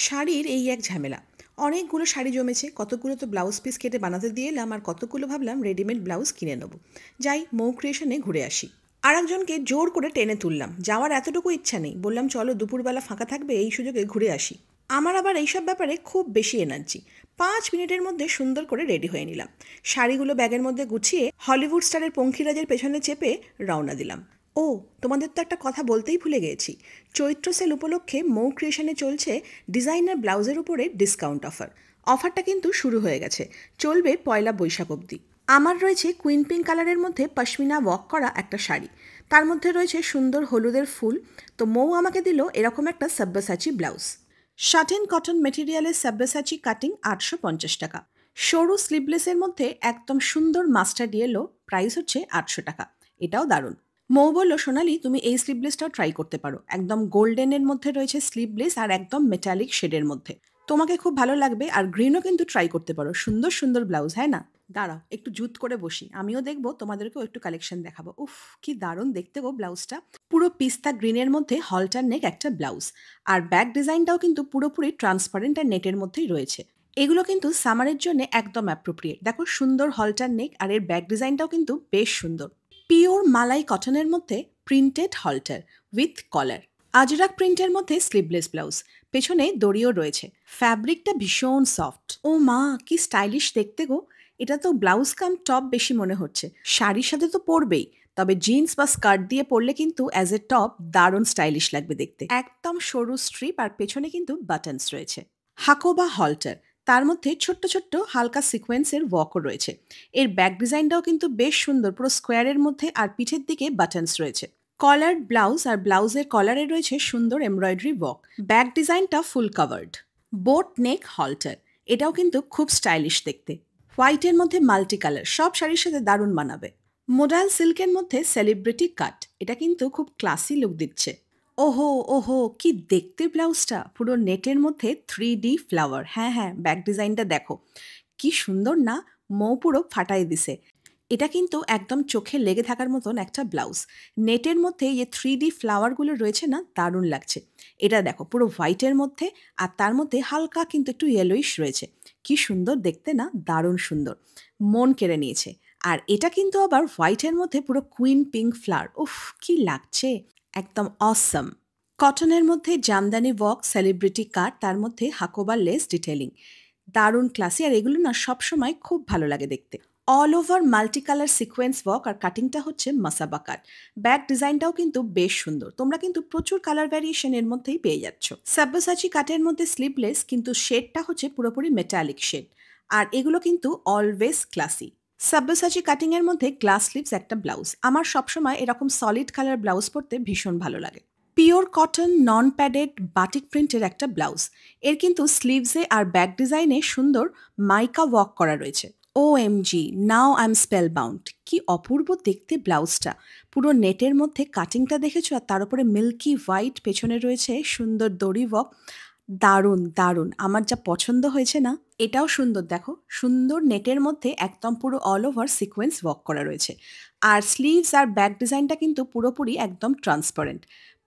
শাড়ির এই এক ঝামেলা। অনেকগুলো শাড়ি জমেছে, কতগুলো তো ব্লাউজ পিস কেটে বানাতে দিয়ে এলাম, আর কতগুলো ভাবলাম রেডিমেড ব্লাউজ কিনে নেবো। যাই মৌ ক্রিয়েশনে ঘুরে আসি। আর একজনকে জোর করে টেনে তুললাম, যাওয়ার এতটুকু ইচ্ছা নেই, বললাম চলো দুপুরবেলা ফাঁকা থাকবে, এই সুযোগে ঘুরে আসি। আমার আবার এইসব ব্যাপারে খুব বেশি এনার্জি। 5 মিনিটের মধ্যে সুন্দর করে রেডি হয়ে নিলাম। শাড়িগুলো ব্যাগের মধ্যে গুছিয়ে হলিউড স্টারের পঙ্খিরাজের পেছনে চেপে রওনা দিলাম। ও, তোমাদের তো একটা কথা বলতেই ভুলে গেছি। চৈত্র সেল উপলক্ষে মৌ ক্রিয়েশনে চলছে ডিজাইনার ব্লাউজের উপরে ডিসকাউন্ট অফার। অফারটা কিন্তু শুরু হয়ে গেছে, চলবে পয়লা বৈশাখ অবধি। আমার রয়েছে কুইন পিঙ্ক কালারের মধ্যে পশমিনা ওয়ার্ক করা একটা শাড়ি, তার মধ্যে রয়েছে সুন্দর হলুদের ফুল। তো মৌ আমাকে দিল এরকম একটা সাব্বাসাচি ব্লাউজ। শাটিন কটন মেটেরিয়ালের সাব্বাসাচি কাটিং 850 টাকা। সরু স্লিভলেসের মধ্যে একদম সুন্দর মাস্টার্ড ইয়েলো, প্রাইস হচ্ছে 800 টাকা। এটাও দারুণ। মৌ বলল, সোনালি তুমি এই স্লিভলেসটাও ট্রাই করতে পারো, একদম গোল্ডেনের মধ্যে রয়েছে স্লিভলেস আর একদম মেটালিক শেডের মধ্যে। তোমাকে খুব ভালো লাগবে, আর গ্রিনও কিন্তু ট্রাই করতে পারো, সুন্দর সুন্দর ব্লাউজ, হ্যাঁ না? দাঁড়াও একটু জুত করে বসি, আমিও দেখবো, তোমাদেরকেও একটু কালেকশন দেখাবো। উফ, কি দারুণ দেখতে গো ব্লাউজটা। পুরো পিস্তা গ্রিনের মধ্যে হলটার নেক একটা ব্লাউজ, আর ব্যাক ডিজাইনটাও কিন্তু পুরোপুরি ট্রান্সপারেন্ট আর নেটের মধ্যেই রয়েছে। এগুলো কিন্তু সামারের জন্য একদম অ্যাপ্রোপ্রিয়েট। দেখো সুন্দর হলটার নেক, আর এর ব্যাক ডিজাইনটাও কিন্তু বেশ সুন্দর। পিওর মালাই কটনের মধ্যে প্রিন্টেড হলটার উইথ কলার। আজরাক প্রিন্টের মধ্যে স্লিভলেস ব্লাউজ, পেছনে দড়িও রয়েছে। ফ্যাব্রিকটা ভীষণ সফট। ও মা, কি স্টাইলিশ দেখতে গো। এটা তো ব্লাউজ কাম টপ বেশি মনে হচ্ছে। শাড়ির সাথে তো পরবেই, তবে জিন্স বা স্কার্ট দিয়ে পরলে কিন্তু অ্যাজ এ টপ দারুণ স্টাইলিশ লাগবে দেখতে। একদম সরু স্ট্রিপ, আর পেছনে কিন্তু বাটনস রয়েছে। হাকো বা হলটার, তার মধ্যে ছোট্ট ছোট্ট হালকা সিকোয়েন্সের ওয়ার্কও রয়েছে। এর ব্যাক ডিজাইনটাও কিন্তু বেশ সুন্দর, পুরো স্কোয়ারের মধ্যে, আর পিঠের দিকে বাটনস রয়েছে। কলার ব্লাউজ, আর ব্লাউজের কলারে রয়েছে সুন্দর এমব্রয়ডারি ওয়ার্ক। ব্যাক ডিজাইনটা ফুল কাভার্ড। বোট নেক হলটার, এটাও কিন্তু খুব স্টাইলিশ দেখতে। হোয়াইটের মধ্যে মাল্টি কালার, সব শাড়ির সাথে দারুণ মানাবে। মোডাল সিল্কের মধ্যে সেলিব্রিটি কাট, এটা কিন্তু খুব ক্লাসি লুক দিচ্ছে। ওহো ওহো, কি দেখতে ব্লাউজটা, পুরো নেটের মধ্যে 3D ফ্লাওয়ার। হ্যাঁ হ্যাঁ, ব্যাক ডিজাইনটা দেখো কি সুন্দর না। মৌ পুরো ফাটাই দিছে। এটা কিন্তু একদম চোখে লেগে থাকার মতন একটা ব্লাউজ। নেটের মধ্যে এই 3D ফ্লাওয়ারগুলো রয়েছে না, দারুণ লাগছে। এটা দেখো পুরো হোয়াইটের মধ্যে, আর তার মধ্যে হালকা কিন্তু একটু ইয়েলোইশ রয়েছে। কি সুন্দর দেখতে না, দারুণ সুন্দর, মন কেড়ে নিয়েছে। আর এটা কিন্তু আবার হোয়াইটের মধ্যে পুরো কুইন পিঙ্ক ফ্লাওয়ার। উফ, কি লাগছে, একদম অসম। কটনের মধ্যে জামদানি ওয়ার্ক, সেলিব্রিটি কাট, তার মধ্যে হাকোবা লেস ডিটেলিং, দারুণ ক্লাসি। আর এগুলো না সবসময় খুব ভালো লাগে দেখতে। All over multi colour sequence work, আর কাটিংটা হচ্ছে মাসাবা কাট। ব্যাক ডিজাইনটাও কিন্তু বেশ সুন্দর। তোমরা কিন্তু প্রচুর কালার ভ্যারিয়েশন এর মধ্যেই পেয়ে যাচ্ছ। সাব্বাসাচি কাটের মধ্যে স্লিভলেস, কিন্তু শেডটা হচ্ছে পুরোপুরি মেটালিক শেড। আর এগুলো কিন্তু অলওয়েজ ক্লাসি। সাব্বাসাচি কাটিং এর মধ্যে গ্লাস স্লিভস একটা ব্লাউজ। আমার সবসময় এরকম সলিড কালার ব্লাউজ পরতে ভীষণ ভালো লাগে। পিওর কটন নন প্যাডেড বাটিক প্রিন্টের একটা ব্লাউজ। এর কিন্তু স্লিভসে আর ব্যাক ডিজাইনে সুন্দর মাইকা ওয়ার্ক করা রয়েছে। O M G, now I am spellbound. কি অপূর্ব দেখতে ব্লাউজটা। পুরো নেটের মধ্যে কাটিংটা দেখেছো, আর তার উপরে মিল্কি হোয়াইট, পেছনে রয়েছে সুন্দর দড়ি ওয়ার্ক। দারুণ দারুণ, আমার যা পছন্দ হয়েছে না। এটাও সুন্দর, দেখো সুন্দর নেটের মধ্যে একদম পুরো অল ওভার সিকোয়েন্স ওয়ার্ক করা রয়েছে। আর স্লিভস আর ব্যাক ডিজাইনটা কিন্তু পুরোপুরি একদম ট্রান্সপারেন্ট।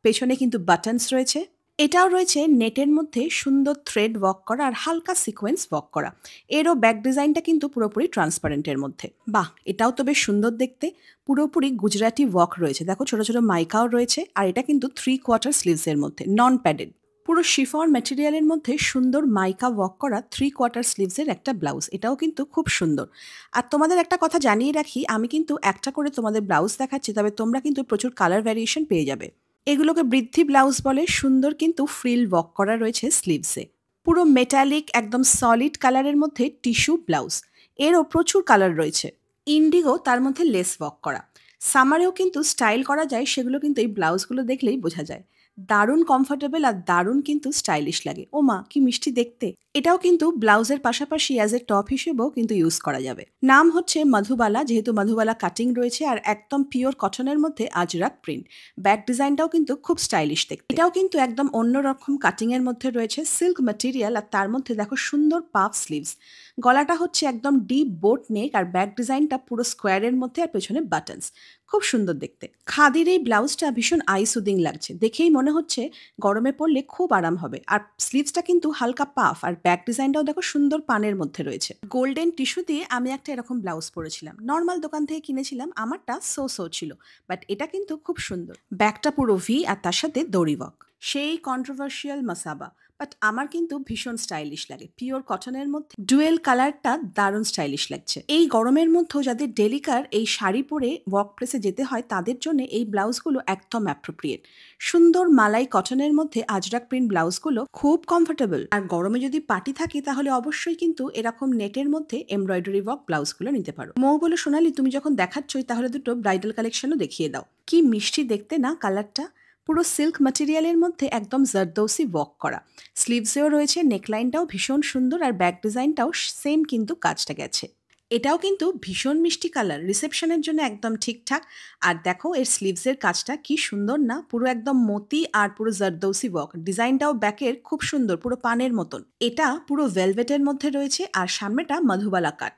পেছনে কিন্তু বাটনস রয়েছে। এটাও রয়েছে নেটের মধ্যে সুন্দর থ্রেড ওয়ার্ক করা আর হালকা সিকোয়েন্স ওয়ার্ক করা। এরও ব্যাক ডিজাইনটা কিন্তু পুরোপুরি ট্রান্সপারেন্টের মধ্যে। বাহ, এটাও তো বেশ সুন্দর দেখতে। পুরোপুরি গুজরাটি ওয়ার্ক রয়েছে, দেখো ছোট ছোট মাইকাও রয়েছে। আর এটা কিন্তু 3/4 স্লিভসের মধ্যে, নন প্যাডেড। পুরো শিফন ম্যাটেরিয়ালের মধ্যে সুন্দর মাইকা ওয়ার্ক করা 3/4 স্লিভসের একটা ব্লাউজ। এটাও কিন্তু খুব সুন্দর। আর তোমাদের একটা কথা জানিয়ে রাখি, আমি কিন্তু একটা করে তোমাদের ব্লাউজ দেখাচ্ছি, তবে তোমরা কিন্তু প্রচুর কালার ভ্যারিয়েশন পেয়ে যাবে। এগুলোকে বৃদ্ধি ব্লাউজ বলে। সুন্দর কিন্তু ফ্রিল ওয়ার্ক করা রয়েছে স্লিভসে। পুরো মেটালিক একদম সলিড কালারের মধ্যে টিস্যু ব্লাউজ। এরও প্রচুর কালার রয়েছে। ইন্ডিগো, তার মধ্যে লেস ওয়ার্ক করা। সামারেও কিন্তু স্টাইল করা যায়, সেগুলো কিন্তু এই ব্লাউজগুলো দেখলেই বোঝা যায়। দারুণ কমফোর্টেবল আর দারুণ কিন্তু স্টাইলিশ লাগে। ও মা, কি মিষ্টি দেখতে। এটাও কিন্তু ব্লাউজের পাশাপাশি অ্যাজ এ টপ হিসেবেও কিন্তু ইউজ করা যাবে। নাম হচ্ছে মধুবালা, যেহেতু মধুবালা কাটিং রয়েছে আর একদম পিওর কটনের মধ্যে আজরাক প্রিন্ট। ব্যাক ডিজাইনটাও কিন্তু খুব স্টাইলিশ দেখতে। এটাও কিন্তু একদম অন্যরকম কাটিং এর মধ্যে রয়েছে, সিল্ক ম্যাটেরিয়াল, আর তার মধ্যে দেখো সুন্দর পাফ স্লিভস। গলাটা হচ্ছে একদম ডিপ বোট নেক, আর ব্যাক ডিজাইনটা পুরো স্কোয়ারের মধ্যে, আর পেছনে বাটনস। খুব সুন্দর দেখতে। খাদির এই ব্লাউজটা ভীষণ আই সুদিং লাগছে, দেখেই মনে হচ্ছে গরমে পরলে খুব আরাম হবে। আর স্লিভসটা কিন্তু হালকা পাফ, আর ব্যাক ডিজাইনটাও দেখো সুন্দর পানের মধ্যে রয়েছে। গোল্ডেন টিস্যু দিয়ে আমি একটা এরকম ব্লাউজ পরেছিলাম, নর্মাল দোকান থেকে কিনেছিলাম, আমারটা সো ছিল, বাট এটা কিন্তু খুব সুন্দর। ব্যাকটা পুরো ভি, আর তার সাথে দড়ি ওয়ার্ক। সেই কন্ট্রোভার্সিয়াল মাসাবা, বাট আমার কিন্তু ভীষণ স্টাইলিশ লাগে। পিওর কটনের মধ্যে ডুয়েল কালারটা দারুণ স্টাইলিশ লাগছে। এই গরমের মধ্যেও যাদের ডেলিকার এই শাড়ি পরে ওয়ার্ক প্লেসে যেতে হয় তাদের জন্য এই ব্লাউজগুলো একদম অ্যাপ্রোপ্রিয়েট। সুন্দর মালাই কটনের মধ্যে আজরাক প্রিন্ট ব্লাউজগুলো খুব কমফোর্টেবল। আর গরমে যদি পার্টি থাকে তাহলে অবশ্যই কিন্তু এরকম নেটের মধ্যে এমব্রয়ডারি ওয়ার্ক ব্লাউজগুলো নিতে পারো। মৌ বলে, সোনালি তুমি যখন দেখাচ্ছই তাহলে দুটো ব্রাইডাল কালেকশনও দেখিয়ে দাও। কি মিষ্টি দেখতে না কালারটা, পুরো সিল্ক ম্যাটেরিয়ালের মধ্যে একদম জারদৌসি ওয়ার্ক করা। স্লিভসেও রয়েছে, নেকলাইনটাও ভীষণ সুন্দর, আর ব্যাক ডিজাইনটাও সেম কিন্তু কাজটা গেছে। এটাও কিন্তু ভীষণ মিষ্টি কালার, রিসেপশনের জন্য একদম ঠিকঠাক। আর দেখো এর স্লিভসের কাজটা কি সুন্দর না, পুরো একদম মতি আর পুরো জারদৌসি ওয়ার্ক। ডিজাইনটাও ব্যাকের খুব সুন্দর, পুরো পানের মতন। এটা পুরো ভেলভেটের মধ্যে রয়েছে, আর সামনেটা মধুবালা কাট।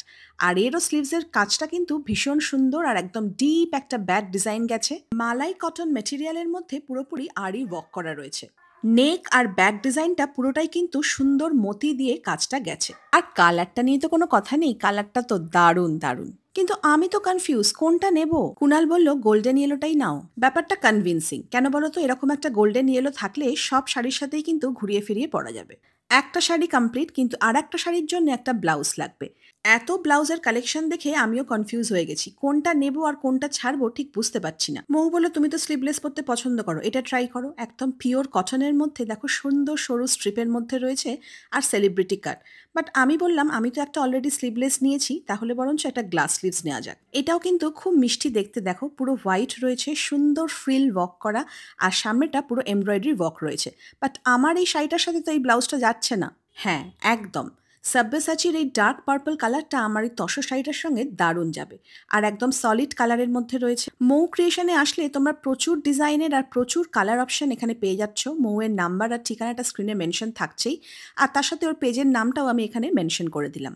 আর এরও স্লিভসের কাজটা কিন্তু ভীষণ সুন্দর, আর একদম ডিপ একটা ব্যাক ডিজাইন গেছে। মালাই কটন মেটেরিয়ালের মধ্যে পুরোপুরি আড়ি ওয়ার্ক করা রয়েছে। নেক আর ব্যাক ডিজাইনটা পুরোটাই কিন্তু সুন্দর মতি দিয়ে কাজটা গেছে। আর কালারটা নিয়ে তো কোনো কথা নেই, কালারটা তো দারুণ দারুণ। কিন্তু আমি তো কনফিউজ কোনটা নেব। কুনাল বলল গোল্ডেন ইয়েলোটাই নাও। ব্যাপারটা কনভিন্সিং কেন বলো তো, এরকম একটা গোল্ডেন ইয়েলো থাকলে সব শাড়ির সাথেই কিন্তু ঘুরিয়ে ফিরিয়ে পরা যাবে। একটা শাড়ি কমপ্লিট, কিন্তু আর একটা শাড়ির জন্য একটা ব্লাউজ লাগবে। এত ব্লাউজের কালেকশন দেখে আমিও কনফিউজ হয়ে গেছি, কোনটা নেব আর কোনটা ছাড়বো ঠিক বুঝতে পারছি না। মৌ বলে, তুমি তো স্লিভলেস পরতে পছন্দ করো, এটা ট্রাই করো। একদম পিওর কটনের মধ্যে দেখো সুন্দর সরু স্ট্রিপের মধ্যে রয়েছে, আর সেলিব্রিটি কাট। বাট আমি বললাম আমি তো একটা অলরেডি স্লিভলেস নিয়েছি, তাহলে বরঞ্চ একটা গ্লাস স্লিভস নেওয়া যাক। এটাও কিন্তু খুব মিষ্টি দেখতে, দেখো পুরো হোয়াইট রয়েছে, সুন্দর ফ্রিল ওয়ার্ক করা, আর সামনেটা পুরো এমব্রয়ডারি ওয়ার্ক রয়েছে। বাট আমার এই শাড়িটার সাথে তো এই ব্লাউজটা যাচ্ছে না। হ্যাঁ একদম, সাব্যসাচীর এই ডার্ক পার্পল কালারটা আমার এই তসর শাড়িটার সঙ্গে দারুণ যাবে। আর একদম সলিড কালারের মধ্যে রয়েছে। মৌ ক্রিয়েশনে আসলে তোমরা প্রচুর ডিজাইনের আর প্রচুর কালার অপশন এখানে পেয়ে যাচ্ছ। মৌয়ের নাম্বার আর ঠিকানাটা স্ক্রিনে মেনশন থাকছেই, আর তার সাথে ওর পেজের নামটাও আমি এখানে মেনশন করে দিলাম।